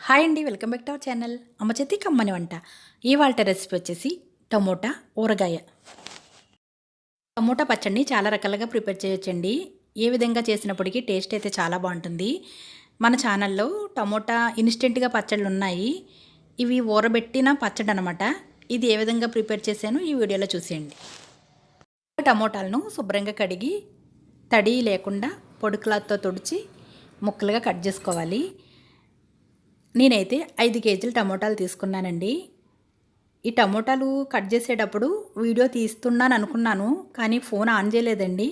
Hi అండి, welcome back to our channel అమ్మ చేతి కమ్మని వంట. ఇవాళ రెసిపీ వచ్చేసి టమోటా ఊరగాయ. టమోటా పచ్చడిని చాలా రకాలుగా ప్రిపేర్ చేయొచ్చండి. ఏ విధంగా చేసినప్పటికీ టేస్ట్ అయితే చాలా బాగుంటుంది. మన ఛానల్లో టమోటా ఇన్స్టెంట్గా పచ్చళ్ళు ఉన్నాయి. ఇవి ఊరబెట్టిన పచ్చడి అనమాట. ఇది ఏ విధంగా ప్రిపేర్ చేశానో ఈ వీడియోలో చూసేయండి. టమోటాలను శుభ్రంగా కడిగి తడి లేకుండా పొడి క్లాత్తో తుడిచి ముక్కలుగా కట్ చేసుకోవాలి. నేనైతే 5 కేజీలు టమోటాలు తీసుకున్నానండి. ఈ టమోటాలు కట్ చేసేటప్పుడు వీడియో తీస్తున్నాను అనుకున్నాను, కానీ ఫోన్ ఆన్ చేయలేదండి.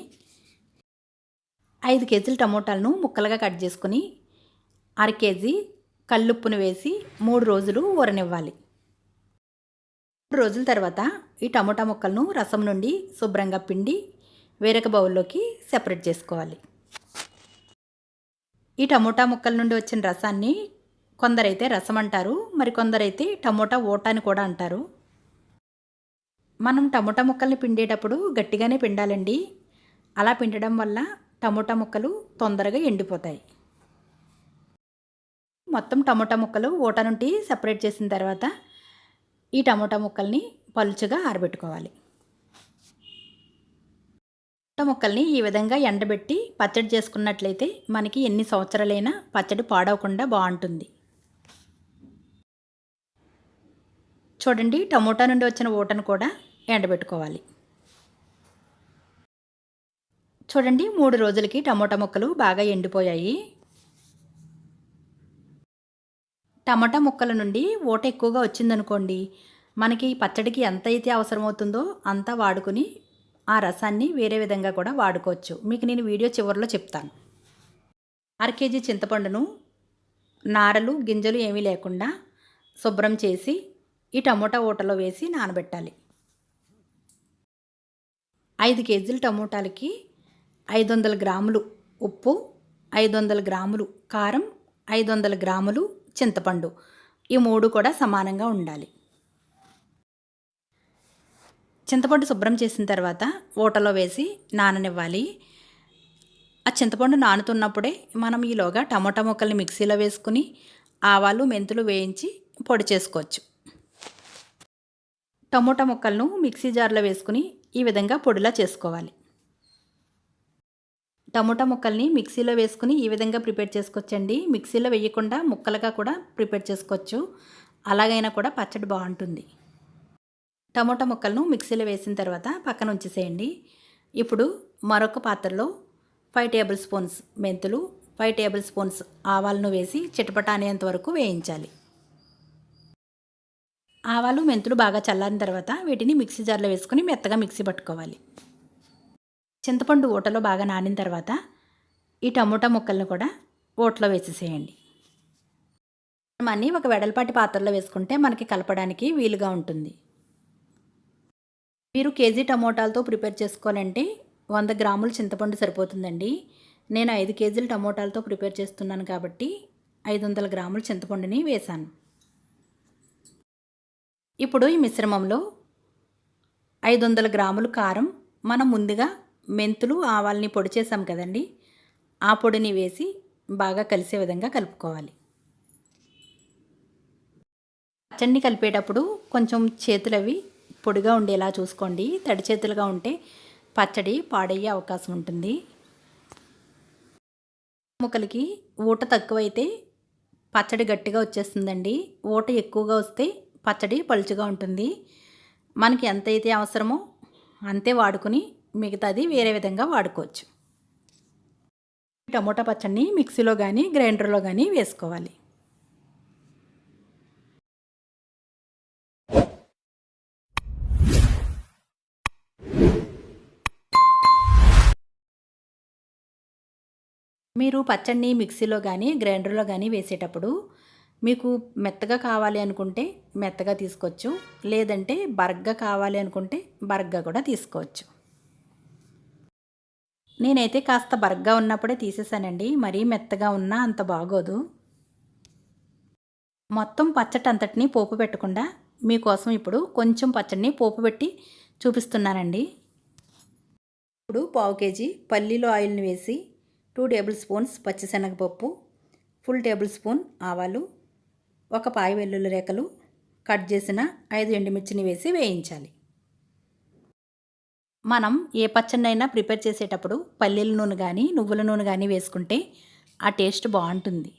5 కేజీల టమోటాలను ముక్కలుగా కట్ చేసుకుని 1/2 కేజీ కల్లుప్పును వేసి 3 రోజులు ఊరనివ్వాలి. 3 రోజుల తర్వాత ఈ టమోటా ముక్కలను రసం నుండి శుభ్రంగా పిండి వేరొక బౌల్లోకి సెపరేట్ చేసుకోవాలి. ఈ టమోటా ముక్కల నుండి వచ్చిన రసాన్ని కొందరైతే రసం అంటారు, మరికొందరైతే టమోటా ఓట అని కూడా అంటారు. మనం టమోటా ముక్కల్ని పిండేటప్పుడు గట్టిగానే పిండాలండి. అలా పిండడం వల్ల టమోటా ముక్కలు తొందరగా ఎండిపోతాయి. మొత్తం టమోటా ముక్కలు ఓట నుండి సెపరేట్ చేసిన తర్వాత ఈ టమోటా ముక్కల్ని పలుచగా ఆరబెట్టుకోవాలి. టమోటా ముక్కల్ని ఈ విధంగా ఎండబెట్టి పచ్చడి చేసుకున్నట్లయితే మనకి ఎన్ని సంవత్సరాలైనా పచ్చడి పాడవకుండా బాగుంటుంది. చూడండి, టమోటా నుండి వచ్చిన ఓటను కూడా ఎండబెట్టుకోవాలి. చూడండి, 3 రోజులకి టమోటా ముక్కలు బాగా ఎండిపోయాయి. టమోటా ముక్కల నుండి ఓట ఎక్కువగా వచ్చిందనుకోండి, మనకి పచ్చడికి ఎంత అయితే అవసరమవుతుందో అంతా వాడుకొని ఆ రసాన్ని వేరే విధంగా కూడా వాడుకోవచ్చు. మీకు నేను వీడియో చివరిలో చెప్తాను. 1/2 కేజీ చింతపండును నారలు గింజలు ఏమీ లేకుండా శుభ్రం చేసి ఈ టమోటా ఊటలో వేసి నానబెట్టాలి. 5 కేజీల టమోటాలకి 500 గ్రాములు ఉప్పు, 500 గ్రాములు కారం, 500 గ్రాములు చింతపండు, ఈ 3 కూడా సమానంగా ఉండాలి. చింతపండు శుభ్రం చేసిన తర్వాత ఊటలో వేసి నాననివ్వాలి. ఆ చింతపండు నానుతున్నప్పుడే మనం ఈలోగా టమోటా ముక్కల్ని మిక్సీలో వేసుకుని ఆవాలు మెంతులు వేయించి పొడి చేసుకోవచ్చు. టమోటా ముక్కలను మిక్సీ జార్లో వేసుకుని ఈ విధంగా పొడిలా చేసుకోవాలి. టమోటా ముక్కల్ని మిక్సీలో వేసుకుని ఈ విధంగా ప్రిపేర్ చేసుకోవచ్చండి. మిక్సీలో వేయకుండా ముక్కలుగా కూడా ప్రిపేర్ చేసుకోవచ్చు. అలాగైనా కూడా పచ్చడి బాగుంటుంది. టమోటా ముక్కలను మిక్సీలో వేసిన తర్వాత పక్కన ఉంచేసేయండి. ఇప్పుడు మరొక పాత్రలో 5 టేబుల్ స్పూన్స్ మెంతులు, 5 టేబుల్ స్పూన్స్ ఆవాలను వేసి చిటపట అనేంత వరకు వేయించాలి. ఆవాలు మెంతులు బాగా చల్లారిన తర్వాత వీటిని మిక్సీ జార్లో వేసుకుని మెత్తగా మిక్సీ పట్టుకోవాలి. చింతపండు ఊటలో బాగా నానిన తర్వాత ఈ టమోటా ముక్కలను కూడా ఊటలో వేసేసేయండి. అన్నీ ఒక వెడల్పాటి పాత్రలో వేసుకుంటే మనకి కలపడానికి వీలుగా ఉంటుంది. మీరు కేజీ టమోటాలతో ప్రిపేర్ చేసుకోవాలంటే 100 గ్రాముల చింతపండు సరిపోతుందండి. నేను 5 కేజీల టమోటాలతో ప్రిపేర్ చేస్తున్నాను కాబట్టి 500 గ్రాముల చింతపండుని వేశాను. ఇప్పుడు ఈ మిశ్రమంలో 500 గ్రాములు కారం, మనం ముందుగా మెంతులు ఆవాల్ని పొడి చేసాం కదండి, ఆ పొడిని వేసి బాగా కలిసే విధంగా కలుపుకోవాలి. పచ్చడిని కలిపేటప్పుడు కొంచెం చేతులు అవి పొడిగా ఉండేలా చూసుకోండి. తడి చేతులుగా ఉంటే పచ్చడి పాడయ్యే అవకాశం ఉంటుంది. ముక్కలకి ఊట తక్కువైతే పచ్చడి గట్టిగా వచ్చేస్తుందండి. ఊట ఎక్కువగా వస్తే పచ్చడి పలుచగా ఉంటుంది. మనకి ఎంతైతే అవసరమో అంతే వాడుకుని మిగతాది వేరే విధంగా వాడుకోవచ్చు. టమోటా పచ్చడిని మిక్సీలో కానీ గ్రైండర్లో కానీ వేసుకోవాలి. మీరు పచ్చడిని మిక్సీలో కానీ గ్రైండర్లో కానీ వేసేటప్పుడు మీకు మెత్తగా కావాలి అనుకుంటే మెత్తగా తీసుకోవచ్చు, లేదంటే బరగ్గా కావాలి అనుకుంటే బరగ్గా కూడా తీసుకోవచ్చు. నేనైతే కాస్త బరగ్గా ఉన్నప్పుడే తీసేసానండి. మరీ మెత్తగా ఉన్నా అంత బాగోదు. మొత్తం పచ్చడి అంతటిని పోపు పెట్టకుండా మీకోసం ఇప్పుడు కొంచెం పచ్చడిని పోపు పెట్టి చూపిస్తున్నానండి. ఇప్పుడు 1/2 కేజీ పల్లీలు ఆయిల్ని వేసి 2 టేబుల్ స్పూన్స్ పచ్చిశనగపప్పు, ఫుల్ టేబుల్ స్పూన్ ఆవాలు, ఒక పాయి వెల్లుల్లి రేఖలు, కట్ చేసిన 5 ఎండుమిర్చిని వేసి వేయించాలి. మనం ఏ పచ్చడినైనా ప్రిపేర్ చేసేటప్పుడు పల్లీల నూనె కానీ నువ్వుల నూనె కానీ వేసుకుంటే ఆ టేస్ట్ బాగుంటుంది.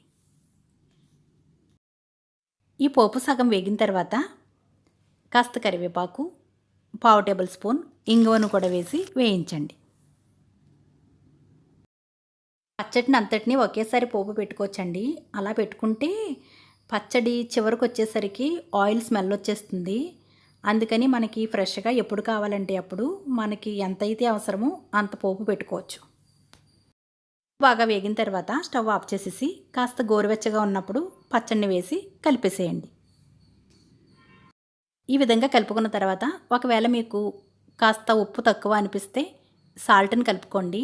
ఈ పోపు సగం వేగిన తర్వాత కాస్త కరివేపాకు, పావు టేబుల్ స్పూన్ ఇంగువను కూడా వేసి వేయించండి. పచ్చడిని అంతటినీ ఒకేసారి పోపు పెట్టుకోవచ్చండి. అలా పెట్టుకుంటే పచ్చడి చివరికి వచ్చేసరికి ఆయిల్ స్మెల్ వచ్చేస్తుంది. అందుకని మనకి ఫ్రెష్గా ఎప్పుడు కావాలంటే అప్పుడు మనకి ఎంతైతే అవసరమో అంత పోపు పెట్టుకోవచ్చు. బాగా వేగిన తర్వాత స్టవ్ ఆఫ్ చేసేసి కాస్త గోరువెచ్చగా ఉన్నప్పుడు పచ్చడిని వేసి కలిపేసేయండి. ఈ విధంగా కలుపుకున్న తర్వాత ఒకవేళ మీకు కాస్త ఉప్పు తక్కువ అనిపిస్తే సాల్ట్ని కలుపుకోండి.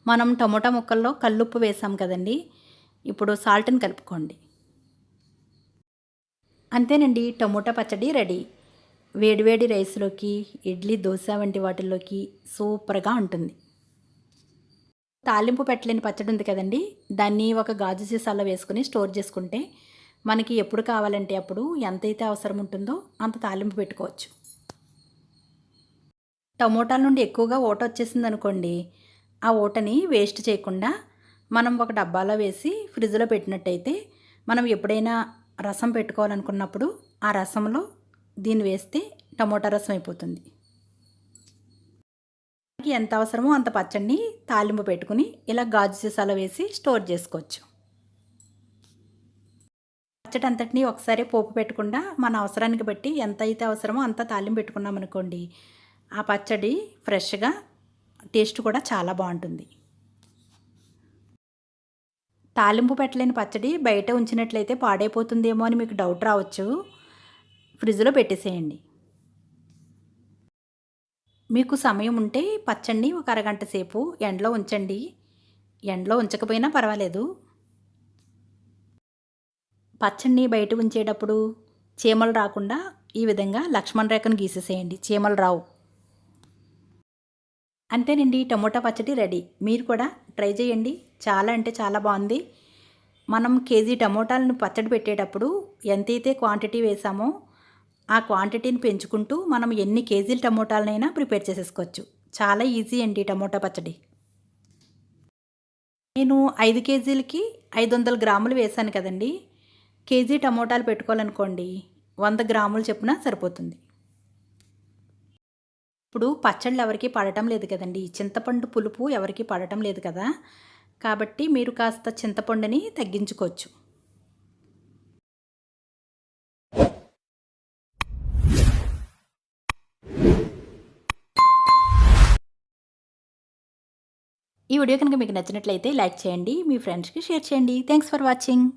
మనం టమోటా ముక్కల్లో కల్లుప్పు వేసాం కదండి, ఇప్పుడు సాల్ట్ని కలుపుకోండి. అంతేనండి, టమోటా పచ్చడి రెడీ. వేడివేడి రైస్లోకి, ఇడ్లీ, దోశ వంటి వాటిల్లోకి సూపర్గా ఉంటుంది. తాలింపు పెట్టలేని పచ్చడి ఉంది కదండి, దాన్ని ఒక గాజు సీసాలో వేసుకుని స్టోర్ చేసుకుంటే మనకి ఎప్పుడు కావాలంటే అప్పుడు ఎంతైతే అవసరం ఉంటుందో అంత తాలింపు పెట్టుకోవచ్చు. టమోటాల నుండి ఎక్కువగా ఊట వచ్చేసింది అనుకోండి, ఆ ఊటని వేస్ట్ చేయకుండా మనం ఒక డబ్బాలో వేసి ఫ్రిడ్జ్లో పెట్టినట్టయితే మనం ఎప్పుడైనా రసం పెట్టుకోవాలనుకున్నప్పుడు ఆ రసంలో దీన్ని వేస్తే టమోటా రసం అయిపోతుంది. మనకి ఎంత అవసరమో అంత పచ్చడిని తాలింపు పెట్టుకుని ఇలా గాజు సీసాలో వేసి స్టోర్ చేసుకోవచ్చు. పచ్చడి అంతటినీ ఒకసారి పోపు పెట్టకుండా మన అవసరానికి బట్టి ఎంత అయితే అవసరమో అంత తాలింపు పెట్టుకున్నాం అనుకోండి, ఆ పచ్చడి ఫ్రెష్గా టేస్ట్ కూడా చాలా బాగుంటుంది. తాలింపు పెట్టలేని పచ్చడి బయట ఉంచినట్లయితే పాడైపోతుందేమో అని మీకు డౌట్ రావచ్చు. ఫ్రిడ్జ్లో పెట్టేసేయండి. మీకు సమయం ఉంటే పచ్చడిని ఒక అరగంట సేపు ఎండలో ఉంచండి. ఎండలో ఉంచకపోయినా పర్వాలేదు. పచ్చడిని బయట ఉంచేటప్పుడు చీమలు రాకుండా ఈ విధంగా లక్ష్మణ రేఖను గీసేసేయండి, చీమలు రావు. అంతేనండి, టమోటా పచ్చడి రెడీ. మీరు కూడా ట్రై చేయండి, చాలా అంటే చాలా బాగుంది. మనం కేజీ టమోటాలను పచ్చడి పెట్టేటప్పుడు ఎంతైతే క్వాంటిటీ వేసామో ఆ క్వాంటిటీని పెంచుకుంటూ మనం ఎన్ని కేజీల టమోటాలనైనా ప్రిపేర్ చేసేసుకోవచ్చు. చాలా ఈజీ అండి టమోటా పచ్చడి. నేను 5 కేజీలకి 500 గ్రాములు వేసాను కదండి. కేజీ టమోటాలు పెట్టుకోవాలనుకోండి 100 గ్రాములు చొప్పున సరిపోతుంది. ఇప్పుడు పచ్చళ్ళు ఎవరికి పడటం లేదు కదండి, చింతపండు పులుపు ఎవరికి పడటం లేదు కదా, కాబట్టి మీరు కాస్త చింతపండుని తగ్గించుకోవచ్చు. ఈ వీడియో కనుక మీకు నచ్చినట్లయితే లైక్ చేయండి, మీ ఫ్రెండ్స్కి షేర్ చేయండి. Thanks for watching.